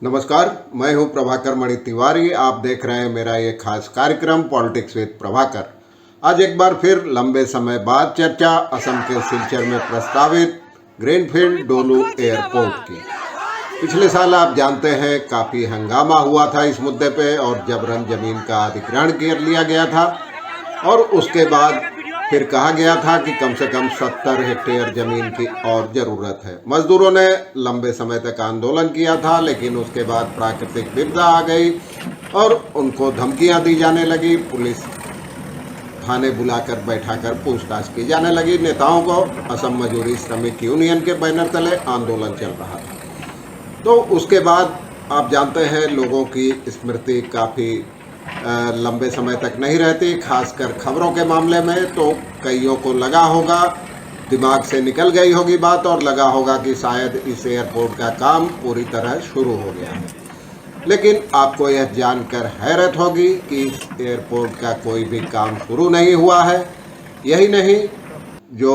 नमस्कार, मैं हूं प्रभाकर मणि तिवारी। आप देख रहे हैं मेरा ये खास कार्यक्रम पॉलिटिक्स विद प्रभाकर। आज एक बार फिर लंबे समय बाद चर्चा असम के सिलचर में प्रस्तावित ग्रीनफील्ड डोलू एयरपोर्ट की। पिछले साल आप जानते हैं काफ़ी हंगामा हुआ था इस मुद्दे पे और जबरन जमीन का अधिग्रहण कर लिया गया था और उसके बाद फिर कहा गया था कि कम से कम 70 हेक्टेयर जमीन की और ज़रूरत है। मजदूरों ने लंबे समय तक आंदोलन किया था, लेकिन उसके बाद प्राकृतिक विपदा आ गई और उनको धमकियां दी जाने लगी। पुलिस थाने बुलाकर बैठाकर पूछताछ की जाने लगी। नेताओं को असम मजदूरी श्रमिक यूनियन के बैनर तले आंदोलन चल रहा था। तो उसके बाद आप जानते हैं लोगों की स्मृति काफ़ी लंबे समय तक नहीं रहती, खासकर खबरों के मामले में। तो कईयों को लगा होगा, दिमाग से निकल गई होगी बात और लगा होगा कि शायद इस एयरपोर्ट का काम पूरी तरह शुरू हो गया है। लेकिन आपको यह जानकर हैरत होगी कि इस एयरपोर्ट का कोई भी काम शुरू नहीं हुआ है। यही नहीं, जो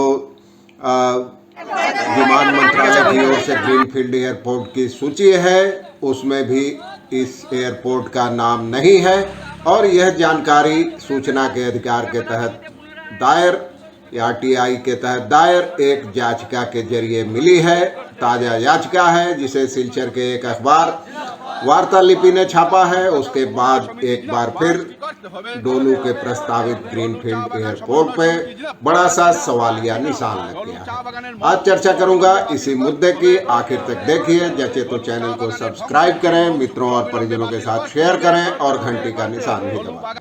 विमान मंत्रालय की ओर से ग्रीनफील्ड एयरपोर्ट की सूची है उसमें भी इस एयरपोर्ट का नाम नहीं है और यह जानकारी सूचना के अधिकार के तहत दायर या RTI के तहत दायर एक याचिका के जरिए मिली है। ताज़ा याचिका है जिसे सिलचर के एक अखबार वार्तालिपि ने छापा है। उसके बाद एक बार फिर डोलू के प्रस्तावित ग्रीनफील्ड एयरपोर्ट पे बड़ा सा सवालिया निशान लग गया है। आज चर्चा करूंगा इसी मुद्दे की। आखिर तक देखिए, जैसे तो चैनल को सब्सक्राइब करें, मित्रों और परिजनों के साथ शेयर करें और घंटी का निशान भी दबाएं।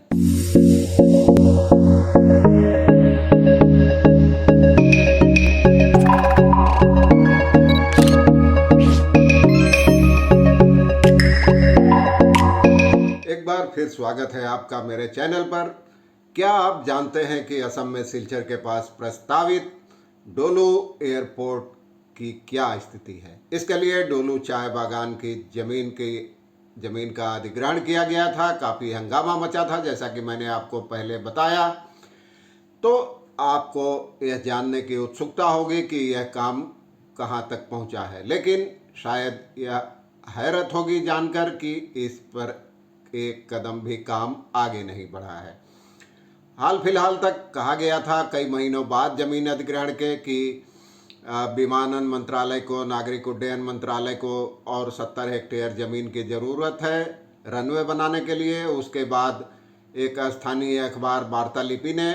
एक बार फिर स्वागत है आपका मेरे चैनल पर। क्या आप जानते हैं कि असम में सिलचर के पास प्रस्तावित डोलू एयरपोर्ट की क्या स्थिति है? इसके लिए डोलू चाय बागान की जमीन का अधिग्रहण किया गया था। काफ़ी हंगामा मचा था, जैसा कि मैंने आपको पहले बताया। तो आपको यह जानने की उत्सुकता होगी कि यह काम कहाँ तक पहुँचा है, लेकिन शायद यह हैरत होगी जानकर कि इस पर एक कदम भी काम आगे नहीं बढ़ा है। हाल फिलहाल तक कहा गया था, कई महीनों बाद जमीन अधिग्रहण के, कि विमानन मंत्रालय को, नागरिक उड्डयन मंत्रालय को और 70 हेक्टेयर ज़मीन की ज़रूरत है रनवे बनाने के लिए। उसके बाद एक स्थानीय अखबार वार्तालिपि ने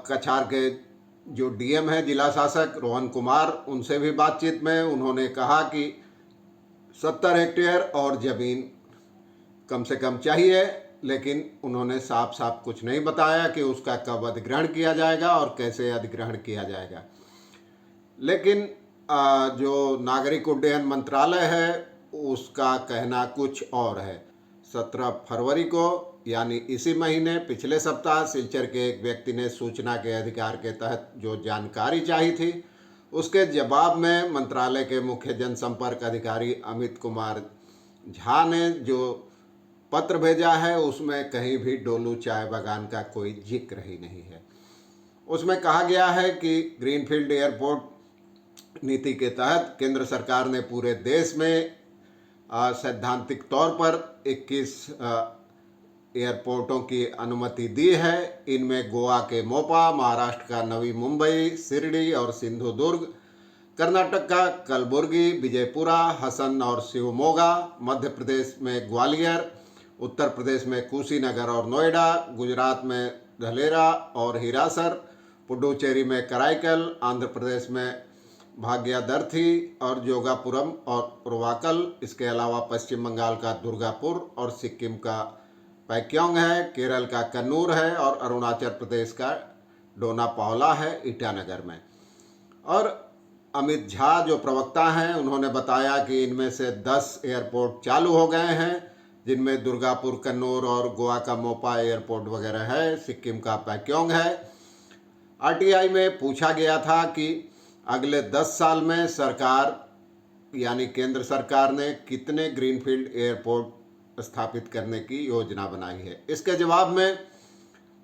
कछार के जो DM है, जिला शासक रोहन कुमार, उनसे भी बातचीत में उन्होंने कहा कि 70 हेक्टेयर और ज़मीन कम से कम चाहिए, लेकिन उन्होंने साफ साफ कुछ नहीं बताया कि उसका कब अधिग्रहण किया जाएगा और कैसे अधिग्रहण किया जाएगा। लेकिन जो नागरिक उड्डयन मंत्रालय है उसका कहना कुछ और है। 17 फरवरी को, यानी इसी महीने, पिछले सप्ताह सिलचर के एक व्यक्ति ने सूचना के अधिकार के तहत जो जानकारी चाहिए थी, उसके जवाब में मंत्रालय के मुख्य जनसंपर्क अधिकारी अमित कुमार झा ने जो पत्र भेजा है उसमें कहीं भी डोलू चाय बागान का कोई जिक्र ही नहीं है। उसमें कहा गया है कि ग्रीनफील्ड एयरपोर्ट नीति के तहत केंद्र सरकार ने पूरे देश में सैद्धांतिक तौर पर 21 एयरपोर्टों की अनुमति दी है। इनमें गोवा के मोपा, महाराष्ट्र का नवी मुंबई, शिरडी और सिंधुदुर्ग, कर्नाटक का कलबुर्गी, विजयपुरा, हसन और शिवमोगा, मध्य प्रदेश में ग्वालियर, उत्तर प्रदेश में कुशीनगर और नोएडा, गुजरात में धलेरा और हिरासर, पुडुचेरी में कराईकल, आंध्र प्रदेश में भाग्यदर्थी और जोगापुरम और उरवाकल, इसके अलावा पश्चिम बंगाल का दुर्गापुर और सिक्किम का पैक्योंग है, केरल का कन्नूर है और अरुणाचल प्रदेश का डोनापावला है ईटानगर में। और अमित झा जो प्रवक्ता हैं उन्होंने बताया कि इनमें से 10 एयरपोर्ट चालू हो गए हैं, जिनमें दुर्गापुर, कन्नूर और गोवा का मोपा एयरपोर्ट वगैरह है, सिक्किम का पैक्योंग है। RTI में पूछा गया था कि अगले 10 साल में सरकार यानी केंद्र सरकार ने कितने ग्रीनफील्ड एयरपोर्ट स्थापित करने की योजना बनाई है। इसके जवाब में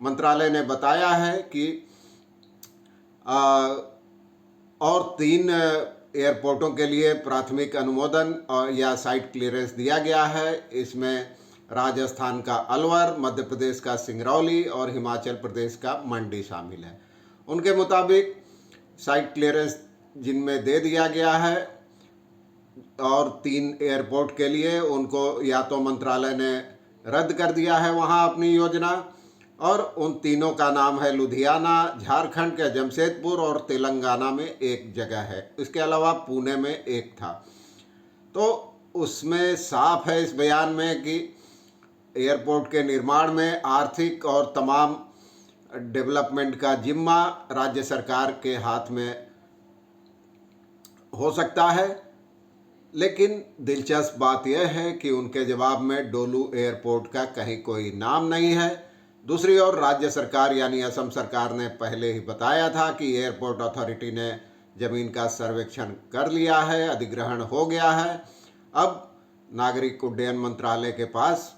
मंत्रालय ने बताया है कि और 3 एयरपोर्टों के लिए प्राथमिक अनुमोदन और या साइट क्लियरेंस दिया गया है। इसमें राजस्थान का अलवर, मध्य प्रदेश का सिंगरौली और हिमाचल प्रदेश का मंडी शामिल है। उनके मुताबिक साइट क्लियरेंस जिनमें दे दिया गया है और 3 एयरपोर्ट के लिए उनको या तो मंत्रालय ने रद्द कर दिया है वहाँ अपनी योजना, और उन तीनों का नाम है लुधियाना, झारखंड के जमशेदपुर और तेलंगाना में एक जगह है। इसके अलावा पुणे में एक था। तो उसमें साफ है इस बयान में कि एयरपोर्ट के निर्माण में आर्थिक और तमाम डेवलपमेंट का जिम्मा राज्य सरकार के हाथ में हो सकता है। लेकिन दिलचस्प बात यह है कि उनके जवाब में डोलू एयरपोर्ट का कहीं कोई नाम नहीं है। दूसरी ओर राज्य सरकार यानी असम सरकार ने पहले ही बताया था कि एयरपोर्ट अथॉरिटी ने जमीन का सर्वेक्षण कर लिया है, अधिग्रहण हो गया है। अब नागरिक उड्डयन मंत्रालय के पास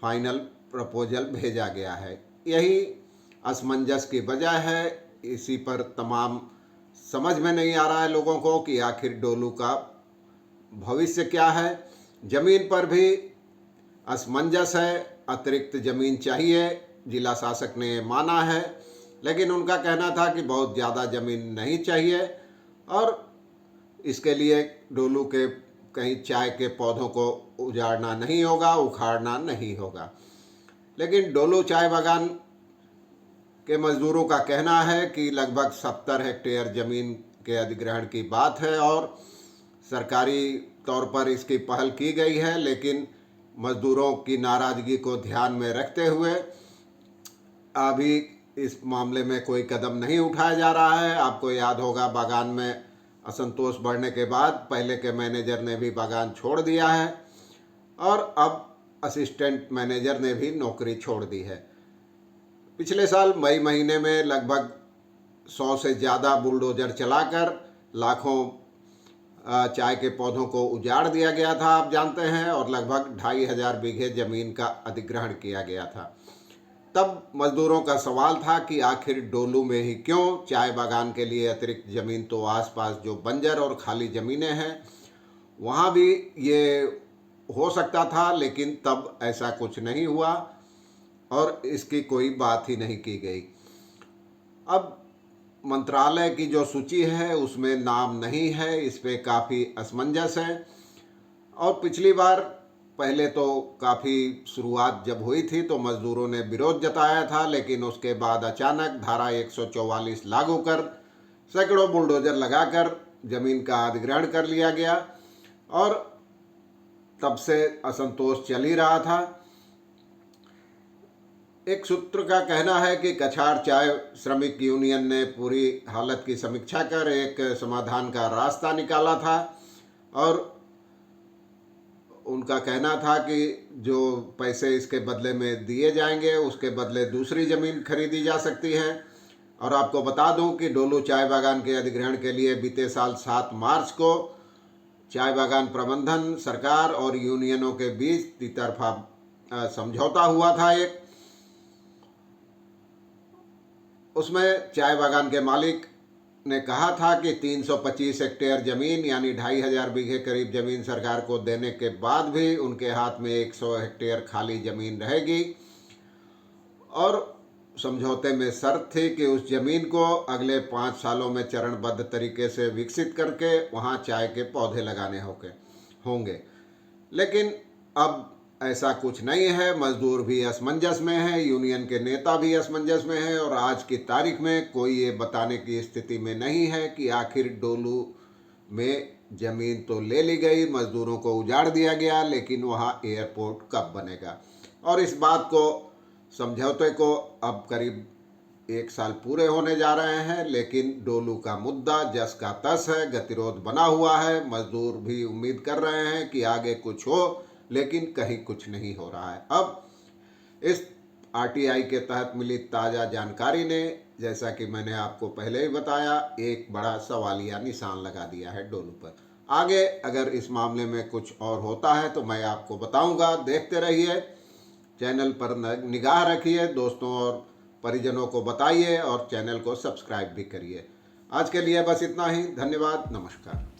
फाइनल प्रपोजल भेजा गया है। यही असमंजस की वजह है। इसी पर तमाम समझ में नहीं आ रहा है लोगों को कि आखिर डोलू का भविष्य क्या है। जमीन पर भी असमंजस है, अतिरिक्त जमीन चाहिए, जिला शासक ने माना है, लेकिन उनका कहना था कि बहुत ज़्यादा ज़मीन नहीं चाहिए और इसके लिए डोलू के कहीं चाय के पौधों को उजाड़ना नहीं होगा, उखाड़ना नहीं होगा। लेकिन डोलू चाय बागान के मजदूरों का कहना है कि लगभग 70 हेक्टेयर ज़मीन के अधिग्रहण की बात है और सरकारी तौर पर इसकी पहल की गई है, लेकिन मजदूरों की नाराज़गी को ध्यान में रखते हुए अभी इस मामले में कोई कदम नहीं उठाया जा रहा है। आपको याद होगा बागान में असंतोष बढ़ने के बाद पहले के मैनेजर ने भी बागान छोड़ दिया है और अब असिस्टेंट मैनेजर ने भी नौकरी छोड़ दी है। पिछले साल मई महीने में लगभग 100 से ज़्यादा बुलडोजर चलाकर लाखों चाय के पौधों को उजाड़ दिया गया था, आप जानते हैं, और लगभग 2500 बीघे ज़मीन का अधिग्रहण किया गया था। तब मजदूरों का सवाल था कि आखिर डोलू में ही क्यों? चाय बागान के लिए अतिरिक्त ज़मीन तो आसपास जो बंजर और खाली ज़मीनें हैं वहाँ भी ये हो सकता था, लेकिन तब ऐसा कुछ नहीं हुआ और इसकी कोई बात ही नहीं की गई। अब मंत्रालय की जो सूची है उसमें नाम नहीं है, इस पे काफ़ी असमंजस है। और पिछली बार पहले तो काफ़ी शुरुआत जब हुई थी तो मज़दूरों ने विरोध जताया था, लेकिन उसके बाद अचानक धारा 144 लागू कर सैकड़ों बुलडोजर लगाकर ज़मीन का अधिग्रहण कर लिया गया और तब से असंतोष चल ही रहा था। एक सूत्र का कहना है कि कछार चाय श्रमिक यूनियन ने पूरी हालत की समीक्षा कर एक समाधान का रास्ता निकाला था और उनका कहना था कि जो पैसे इसके बदले में दिए जाएंगे उसके बदले दूसरी ज़मीन खरीदी जा सकती है। और आपको बता दूं कि डोलू चाय बागान के अधिग्रहण के लिए बीते साल 7 मार्च को चाय बागान प्रबंधन, सरकार और यूनियनों के बीच तितरफा समझौता हुआ था एक। उसमें चाय बागान के मालिक ने कहा था कि 325 हेक्टेयर ज़मीन यानी 2500 बीघे करीब ज़मीन सरकार को देने के बाद भी उनके हाथ में 100 हेक्टेयर खाली ज़मीन रहेगी और समझौते में शर्त थी कि उस ज़मीन को अगले 5 सालों में चरणबद्ध तरीके से विकसित करके वहाँ चाय के पौधे लगाने होंगे। लेकिन अब ऐसा कुछ नहीं है। मजदूर भी असमंजस में है, यूनियन के नेता भी असमंजस में है और आज की तारीख में कोई ये बताने की स्थिति में नहीं है कि आखिर डोलू में ज़मीन तो ले ली गई, मजदूरों को उजाड़ दिया गया, लेकिन वहाँ एयरपोर्ट कब बनेगा। और इस बात को समझौते को अब करीब 1 साल पूरे होने जा रहे हैं, लेकिन डोलू का मुद्दा जस का तस है, गतिरोध बना हुआ है। मजदूर भी उम्मीद कर रहे हैं कि आगे कुछ हो, लेकिन कहीं कुछ नहीं हो रहा है। अब इस आरटीआई के तहत मिली ताज़ा जानकारी ने, जैसा कि मैंने आपको पहले ही बताया, एक बड़ा सवालिया निशान लगा दिया है डोलू पर। आगे अगर इस मामले में कुछ और होता है तो मैं आपको बताऊंगा। देखते रहिए, चैनल पर निगाह रखिए, दोस्तों और परिजनों को बताइए और चैनल को सब्सक्राइब भी करिए। आज के लिए बस इतना ही। धन्यवाद, नमस्कार।